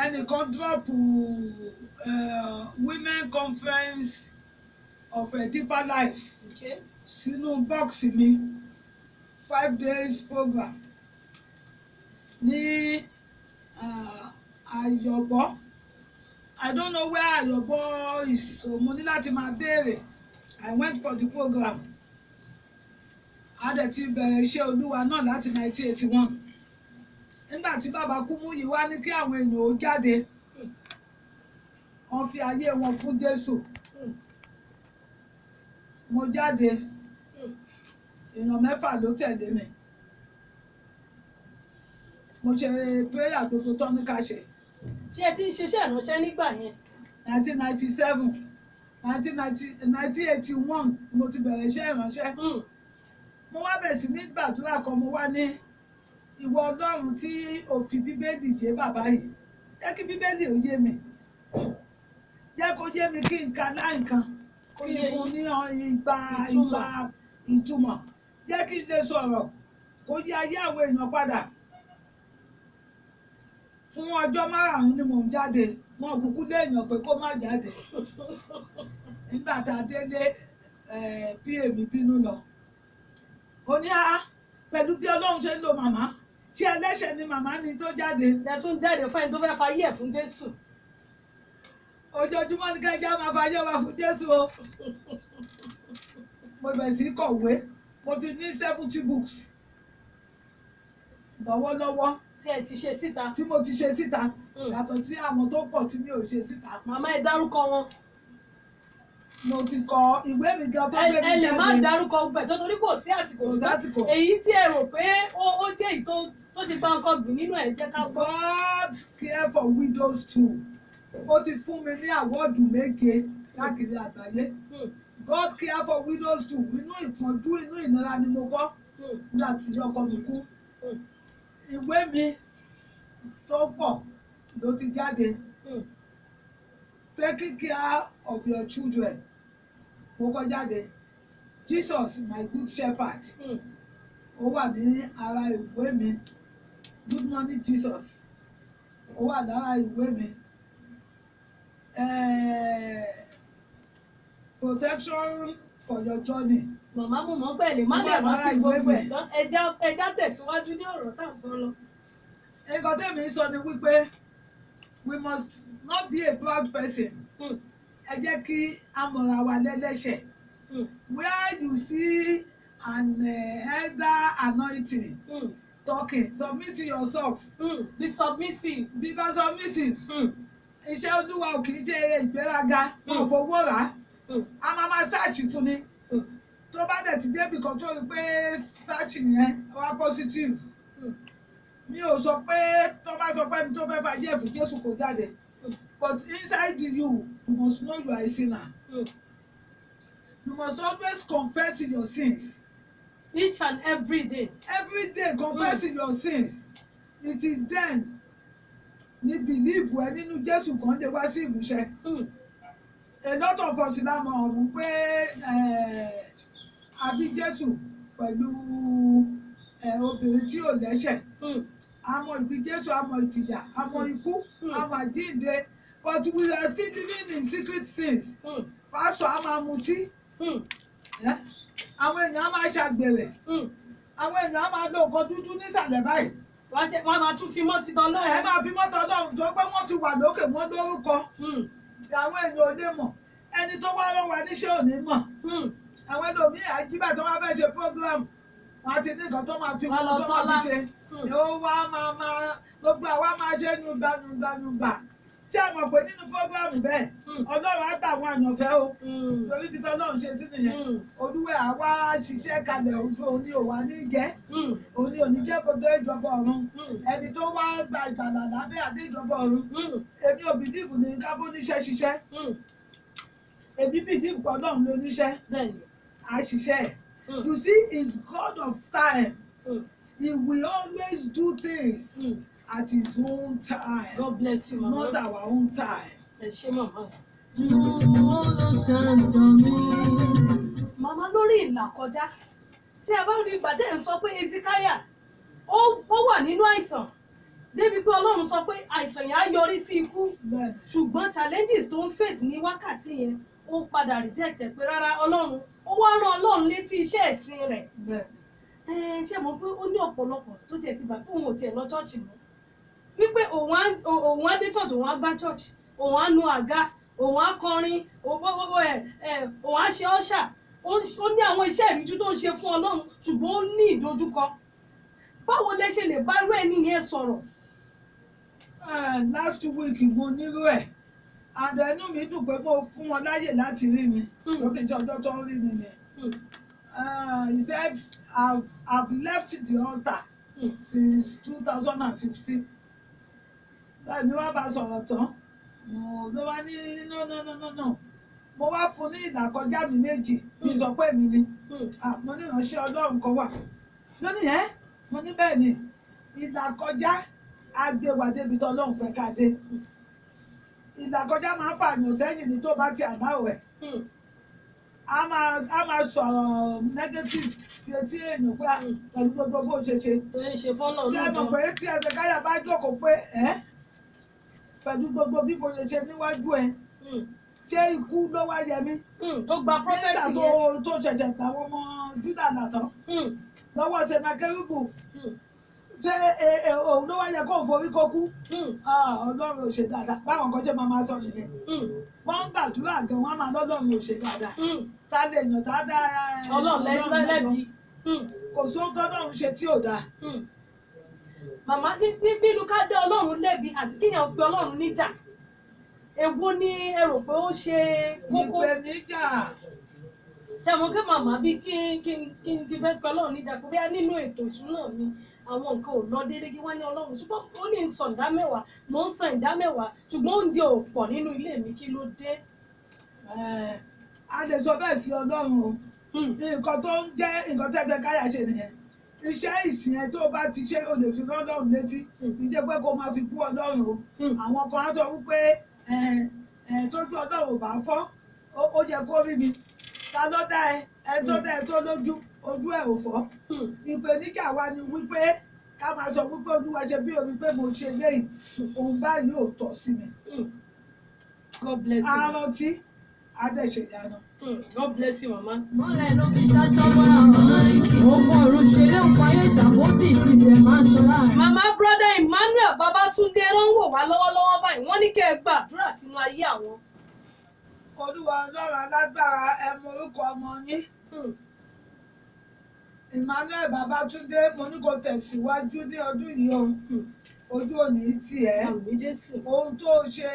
ẹnìkan drop women conference of a deeper life sínú bọ́ọ̀sì mi 5 days program ní Àyọ̀bọ̀. I don't know where Àyọ̀bọ̀ is, so mo ní láti máa béèrè. I went for the program. A dẹ̀ ti bẹ̀rẹ̀ iṣẹ́ Olúwa náà láti 1981. Nígbà tí bàbá Kúmúyì wá ní kí àwọn èèyàn ó jáde, wọ́n fi ayé wọn fún Jésù. Mo jáde, èèyàn 6 ló tẹ̀lé mi. Mo ṣe prayer gbogbo tán ní ká ṣe. Ṣé ẹ ti ń ṣiṣẹ́ ìránṣẹ́ nígbà yẹn? 1997, 1981 mo ti bẹ̀rẹ̀ iṣẹ́ ìránṣẹ́. Mo wá bẹ̀rẹ̀ sí ní gbàdúrà kan, mo wá ní ìwọ Ọlọ́run tí ó fi Bíbélì yé bàbá yìí, jẹ́ kí Bíbélì ó yé mi. Jẹ́ kó yé mi kí n ka láì kan, kí n fún ní ìgbà ìtumọ̀. Jẹ́ kí n lè sọ̀rọ̀, kó yé ayé àwọn èèyàn padà. Fún ọjọ́ 5 ni mò ń jáde, wọn kúkú léèyàn pé kó má jáde. Nígbà tá a délé, PA mi bínú lọ. Ó ní pẹ̀lú bí Ọlọ́run ṣe ń lo màmá, ṣé ẹlẹ́ṣẹ̀ ni màmá ni tó jáde? Ẹ tún jáde fún ẹni tó fẹ́ fayé ẹ̀ fún Jésù. Ojoojúmọ́ ní kẹ́kẹ́ máa fayé wa fún Jésù o. Mo bẹ̀rẹ̀ sí kọ̀wé, mo ti ní 70 books lọ́wọ́lọ́wọ́. Tí ẹ ti ṣe síta. Tí mo ti ṣe síta, yàtọ̀ sí àwọn tó pọ̀ tí mi ò ṣe síta. Màmá ẹ dárúkọ wọn. Mo ti kọ ìwé mi gan tó gbé mi jáde. Ẹ lè má dárúkọ gbẹ̀ tó torí kò sí àsìkò. Èyí tí ẹ rò pé ó jẹ́ èyí tó ṣe gbáǹkọ́ gbìn nínú ẹ̀ jẹ́ ká gbọ́. God care for widows too. Ó ti fún mi ní àwọ́ọ̀dù 7 káàkiri àgbáyé. God care for widows too. Inú ìpọ́njú, inú ìnira ni mo kọ́ nígbà tí ọkọ mi kú. Ìwé mi tó pọ̀ ló ti jáde. Taking care of your children. Mo kọ jáde. Jesus my good shepherd. Ó wà ní ara ìwé mi. Good morning Jesus. Ó wà lára ìwé mi. Protection for your journey. Màmá mú mọ́ pẹ̀lẹ́ má lè rántí gbogbo ẹ̀ tán. Ẹja tẹ̀síwájú ní ọ̀rọ̀ tá à ń sọ lọ. Nǹkan tẹ́mi sọ ni wípé we must not be a proud person. Ẹ jẹ́ kí a mọ̀ra wa lẹ́lẹ́ṣẹ̀. Where you see an elder anointing talking, submit to yourself. Be submissive. Be submissive. Iṣẹ́ Olúwa ò kì í ṣe ìgbéraga, wọn ò fowó rà á. A máa search fún ni. Tó bá dẹ̀ ti débi kan tó rí pé search yẹn wá positive. Mi ò sọ pé tó bá sọ pé ẹni tó fẹ́ fàyè fún Jésù kò jáde. But inside you must know you are a sinner. You must always confess your sins. Each and every day. Every day confessing your sins. It is then ní believe ẹ nínú Jésù kan lè wá sí ìmúṣẹ. A lot of us la mọ̀ ọ̀run pé àbí Jésù pẹ̀lú obìnrin tí ò lẹ́ṣẹ̀. A mọ̀ ìbí Jésù, a mọ̀ ìjìyà, a mọ̀ ikú, a mọ̀ àjíǹde. But we are still living in secret sins. Pastor a máa mutí. Àwọn èèyàn á máa ṣàgbèrè. Àwọn èèyàn á máa lo nǹkan dúdú nísàlẹ̀ báyìí. Wọ́n máa tún fi mọ́ ti tán náà. Ẹ máa fi mọ́tò Ọlọ́run tó pé wọ́n ti wà lókè wọ́n lórúkọ. Àwọn èèyàn ò lè mọ̀. Ẹni tó wá rán wa níṣẹ́ ò ní mọ̀. Àwọn ẹlòmíì àjíbà tó wá fẹ́ ṣe program. Wọ́n á ti ní nǹkan tó máa fi wọ́n tó máa fi ṣe. Ó wá máa gbogbo àwa máa ṣe nùgbànùgbà. Ṣé ẹ mọ̀ pé nínú program bẹ́ẹ̀ Ọlọ́run á gbà àwọn àyànfẹ́ o. Torí bí tọ́lọ́run ṣe sí nìyẹn. Olúwa àwa ṣiṣẹ́ kalẹ̀ ojú òní ò wá ní jẹ́. Òní ò ní jẹ́ gbogbo ìjọba ọ̀run. Ẹni tó wá gba ìgbàlà lábẹ́ àdé ìjọba ọ̀run. Èmi ò bìlíìfù ní kábó níṣẹ́ ṣiṣẹ́. Èmi bìlíìfù pé Ọlọ́run ló níṣẹ́. À ṣiṣẹ́ ẹ̀. You see, it's God of time. He will always do things at his own time. God bless you, Mama. Not our own time. Ẹ ṣé Mama. Màmá lórí ìlà kọjá tí a bá rí ìgbà tẹ́ ń sọ pé Ezekiah ó wà nínú àìsàn débi pé Ọlọ́run sọ pé àìsàn yẹn á yọrí sí ikú bẹ́ẹ̀ ṣùgbọ́n challenges tó ń face ní wákàtí yẹn ó padà reject ẹ̀ pé rárá Ọlọ́run ó wá rán Ọlọ́run létí iṣẹ́ ẹ̀sìn rẹ̀ bẹ́ẹ̀ ṣé mo pé ó ní ọ̀pọ̀lọpọ̀ tó tiẹ̀ ti gbà pé òun ò tiẹ̀ lọ chọ́ọ̀chì mọ́ wípé òun á dé church òun á gbá church òun á nu àga òun á kọrin òun á ṣe ọ́ṣà ó ní àwọn iṣẹ́ ìríjú tó ń ṣe fún Ọlọ́run ṣùgbọ́n ó ní ìdojúkọ báwo lẹ ṣe lè bá irú ẹni yẹn sọ̀rọ̀. Last week mo nírú ẹ̀ and inú mi dùn pé mo fún wọn láyè láti rí mi lókè tí ọjọ́ tó ń rí mi ni. He said I've left the altar since 2015. Báyìí mi wá bá sọ̀rọ̀ tán ló wá ní no mo wá fún ní ìlàkọjá mi méjì mi sọ pé mi ni mo ní ìránṣẹ́ Ọlọ́run kan wà lónìí mo ní bẹ́ẹ̀ ni ìlàkọjá agbèwà débi tó Ọlọ́run fẹ́ ká dé ìlàkọjá máa ń fààyàn sẹ́yìn ní tó bá ti àdáwò ẹ̀ a máa sọ̀rọ̀ negative sí etí èèyàn pé pẹ̀lú gbogbo bó ṣe ṣe ṣe fọ́nà ṣé ẹ mọ̀ pé tí ẹsẹ̀ káyà bá jókòó pé pẹ̀lú gbogbo bí mo ṣe ṣe níwájú ẹ ṣé ikú ló wá yẹ mí tó gba prophecy nígbà yẹn tó ṣẹ̀ṣẹ̀ gbà wọ́n mọ Júdà làtọ̀ lọ́wọ́ Sẹ̀nákẹ́rúbù ṣé òun ló wá yẹ kó forí kó kú Ọlọ́run ò ṣe dáadáa báwọn kan ṣe máa sọ nìyẹn wọ́n ń gbàdúrà gan wọ́n máa lọ́lọ́run ò ṣe dáadáa ta lè yàn tá dá Ọlọ́run lẹ́bi kò sóhun tọ́lọ́run ṣe tí ò dáa. Màmá nínú ká dá Ọlọ́run lẹ́bi àti kíyàn pe Ọlọ́run níjà èwo ni ẹ rò pé ó ṣe kókó. ìpèníjà. ṣé mo kí màmá bí kí n fẹ́ pe Ọlọ́run níjà pé bóyá nínú ètò ìṣúná mi àwọn nǹkan ò lọ déédéé kí wọ́n ní Ọlọ́run ṣùgbọ́n ó ní sàn ìdá mẹ́wàá mò ń san ìdá mẹ́wàá ṣùgbọ́n oúnjẹ ò pọ̀ nínú ilé mi kí ló dé. A lè sọ bẹ́ẹ̀ sí Ọlọ́run o nǹkan tó ń jẹ́ nǹkan tẹ́sẹ̀ káyà ṣe nìyẹn iṣẹ́ ìsìn ẹ tó bá ti ṣe o lè fi rán Ọlọ́run létí ìjẹ́ pé kó máa fi kú Ọlọ́run o àwọn kan á sọ wípé tójú Ọlọ́run ò bá fọ́ ó yẹ kó rí mi ta ló dá ẹ tó dá ẹ tó lójú ojú ẹ ò fọ́ ìpèníjà wa ni wípé ká máa sọ wípé Olúwa ṣe bí omi pé mo ṣe léyìí òun báyìí ò tọ́ sí mi. God bless you. Arántí Adéṣeyanu. God bless you, mama. Mọ́lẹ̀ ló fi ṣaṣọ wá ọ̀rìntì. Ó fọ̀rùn ṣeré òpáyé ìṣàkóso ìtìsẹ̀ máa ń ṣọlá. Mama brother Emmanuel Babatunde ló ń wò wá lọ́wọ́lọ́wọ́ báyìí. Wọ́n ní kẹ́ ẹ gbàdúrà sínú ayé àwọn. Olúwa Ọlọ́run alágbára ẹ mọ orúkọ ọmọ yín. Emmanuel Babatunde mo ní kó tẹ̀síwájú ní ọdún yìí o. Ojú òní tiẹ̀. Àmín Jésù. Ohun tó ṣe